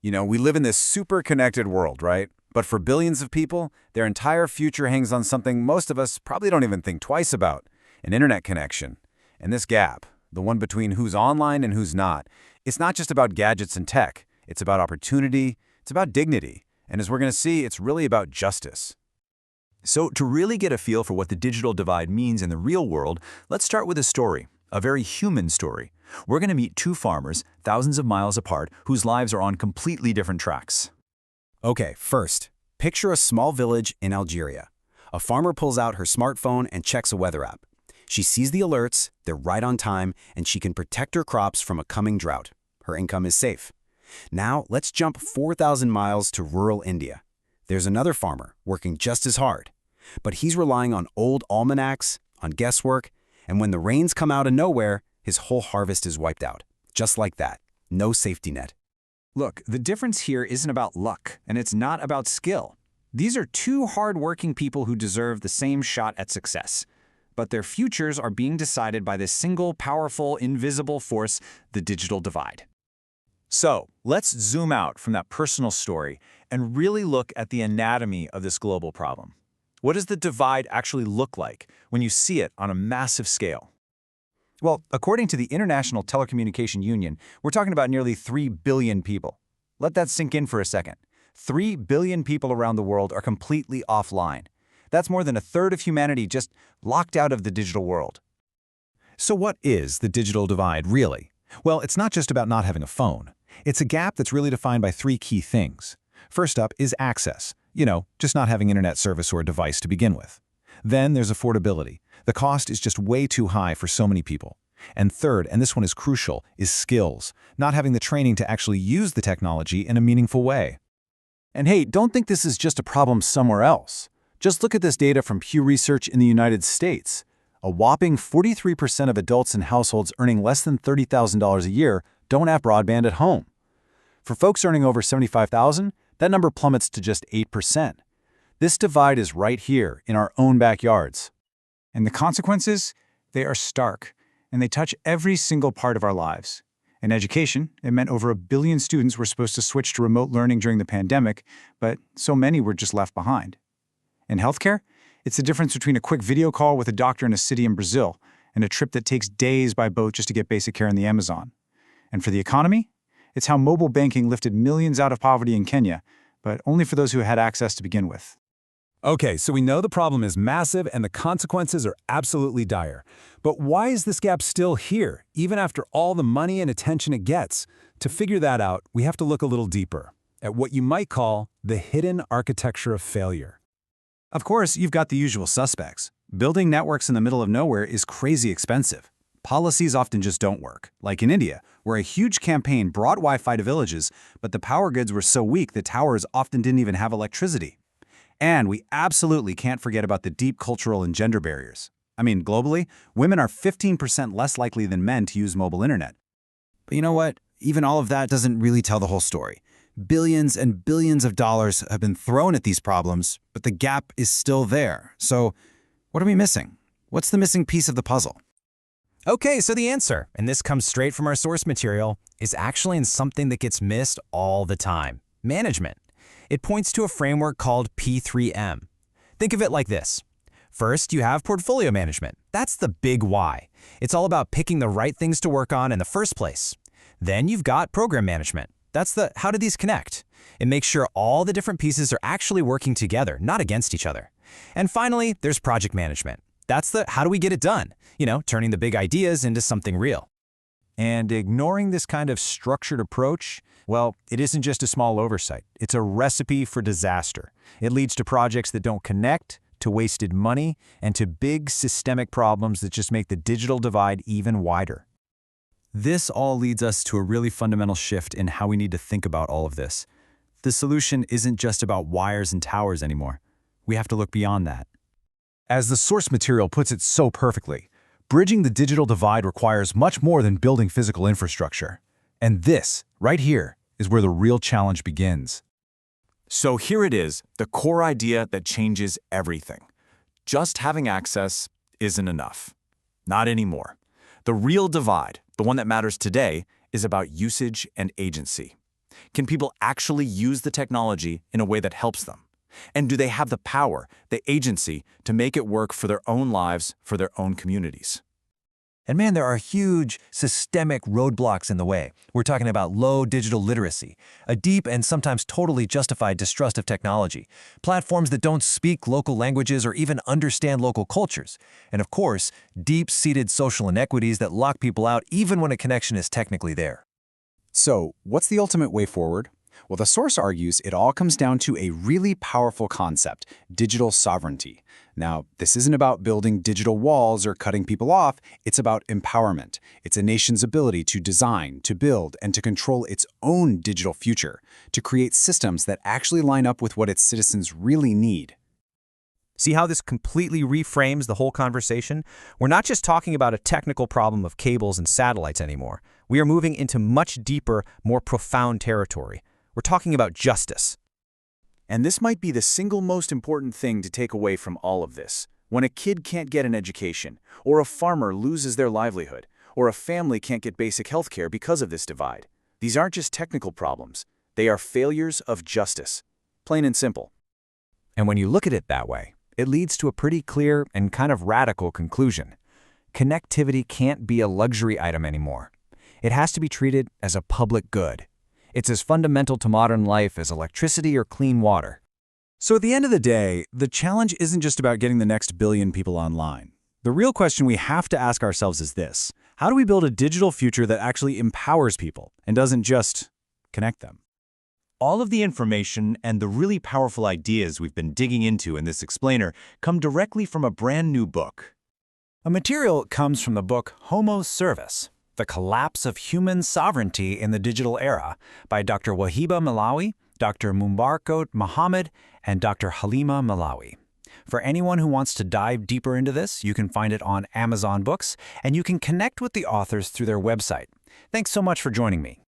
We live in this super connected world, right? But for billions of people, their entire future hangs on something most of us probably don't even think twice about, an internet connection. And this gap, the one between who's online and who's not, it's not just about gadgets and tech. It's about opportunity, it's about dignity, and as we're going to see, it's really about justice. So to really get a feel for what the digital divide means in the real world, let's start with a story, a very human story. We're going to meet two farmers, thousands of miles apart, whose lives are on completely different tracks. Okay, first, picture a small village in Algeria. A farmer pulls out her smartphone and checks a weather app. She sees the alerts, they're right on time, and she can protect her crops from a coming drought. Her income is safe. Now, let's jump 4,000 miles to rural India. There's another farmer working just as hard, but he's relying on old almanacs, on guesswork, and when the rains come out of nowhere, his whole harvest is wiped out. Just like that. No safety net. Look, the difference here isn't about luck, and it's not about skill. These are two hard-working people who deserve the same shot at success. But their futures are being decided by this single, powerful, invisible force, the digital divide. So let's zoom out from that personal story and really look at the anatomy of this global problem. What does the divide actually look like when you see it on a massive scale? Well, according to the International Telecommunication Union, we're talking about nearly 3 billion people. Let that sink in for a second. 3 billion people around the world are completely offline. That's more than a third of humanity just locked out of the digital world. So what is the digital divide, really? Well, it's not just about not having a phone. It's a gap that's really defined by three key things. First up is access. Just not having internet service or a device to begin with. Then there's affordability. The cost is just way too high for so many people. And third, and this one is crucial, is skills. Not having the training to actually use the technology in a meaningful way. And hey, don't think this is just a problem somewhere else. Just look at this data from Pew Research in the United States. A whopping 43% of adults in households earning less than $30,000 a year don't have broadband at home. For folks earning over $75,000, that number plummets to just 8%. This divide is right here in our own backyards. And the consequences? They are stark, and they touch every single part of our lives. In education, it meant over 1 billion students were supposed to switch to remote learning during the pandemic, but so many were just left behind. In healthcare, it's the difference between a quick video call with a doctor in a city in Brazil and a trip that takes days by boat just to get basic care in the Amazon. And for the economy, it's how mobile banking lifted millions out of poverty in Kenya, but only for those who had access to begin with. Okay, so we know the problem is massive and the consequences are absolutely dire. But why is this gap still here, even after all the money and attention it gets? To figure that out, we have to look a little deeper at what you might call the hidden architecture of failure. Of course, you've got the usual suspects. Building networks in the middle of nowhere is crazy expensive. Policies often just don't work, like in India, where a huge campaign brought Wi-Fi to villages, but the power grids were so weak the towers often didn't even have electricity. And we absolutely can't forget about the deep cultural and gender barriers. I mean, globally, women are 15% less likely than men to use mobile internet. But you know what? Even all of that doesn't really tell the whole story. Billions and billions of dollars have been thrown at these problems, but the gap is still there. So, what are we missing? What's the missing piece of the puzzle? Okay, so the answer, and this comes straight from our source material, is actually in something that gets missed all the time: management. It points to a framework called P3M. Think of it like this. First, you have portfolio management. That's the big why. It's all about picking the right things to work on in the first place. Then you've got program management. That's the how do these connect? It makes sure all the different pieces are actually working together, not against each other. And finally, there's project management. That's the how do we get it done? Turning the big ideas into something real. And ignoring this kind of structured approach, well, it isn't just a small oversight. It's a recipe for disaster. It leads to projects that don't connect, to wasted money, and to big systemic problems that just make the digital divide even wider. This all leads us to a really fundamental shift in how we need to think about all of this. The solution isn't just about wires and towers anymore. We have to look beyond that. As the source material puts it so perfectly, bridging the digital divide requires much more than building physical infrastructure. And this, right here, is where the real challenge begins. So here it is, the core idea that changes everything. Just having access isn't enough. Not anymore. The real divide, the one that matters today, is about usage and agency. Can people actually use the technology in a way that helps them? And do they have the power, the agency, to make it work for their own lives, for their own communities? And man, there are huge systemic roadblocks in the way. We're talking about low digital literacy, a deep and sometimes totally justified distrust of technology, platforms that don't speak local languages or even understand local cultures, and of course, deep-seated social inequities that lock people out even when a connection is technically there. So, what's the ultimate way forward? Well, the source argues it all comes down to a really powerful concept, digital sovereignty. Now, this isn't about building digital walls or cutting people off, it's about empowerment. It's a nation's ability to design, to build, and to control its own digital future, to create systems that actually line up with what its citizens really need. See how this completely reframes the whole conversation? We're not just talking about a technical problem of cables and satellites anymore. We are moving into much deeper, more profound territory. We're talking about justice. And this might be the single most important thing to take away from all of this. When a kid can't get an education, or a farmer loses their livelihood, or a family can't get basic health care because of this divide, these aren't just technical problems. They are failures of justice. Plain and simple. And when you look at it that way, it leads to a pretty clear and kind of radical conclusion. Connectivity can't be a luxury item anymore. It has to be treated as a public good. It's as fundamental to modern life as electricity or clean water. So at the end of the day, the challenge isn't just about getting the next billion people online. The real question we have to ask ourselves is this: how do we build a digital future that actually empowers people and doesn't just connect them? All of the information and the really powerful ideas we've been digging into in this explainer come directly from a brand new book. A material comes from the book Homo-Servus, The Collapse of Human Sovereignty in the Digital Era by Dr. Wahiba Malawi, Dr. Mumbarkot Mohammed, and Dr. Halima Malawi. For anyone who wants to dive deeper into this, you can find it on Amazon Books, and you can connect with the authors through their website. Thanks so much for joining me.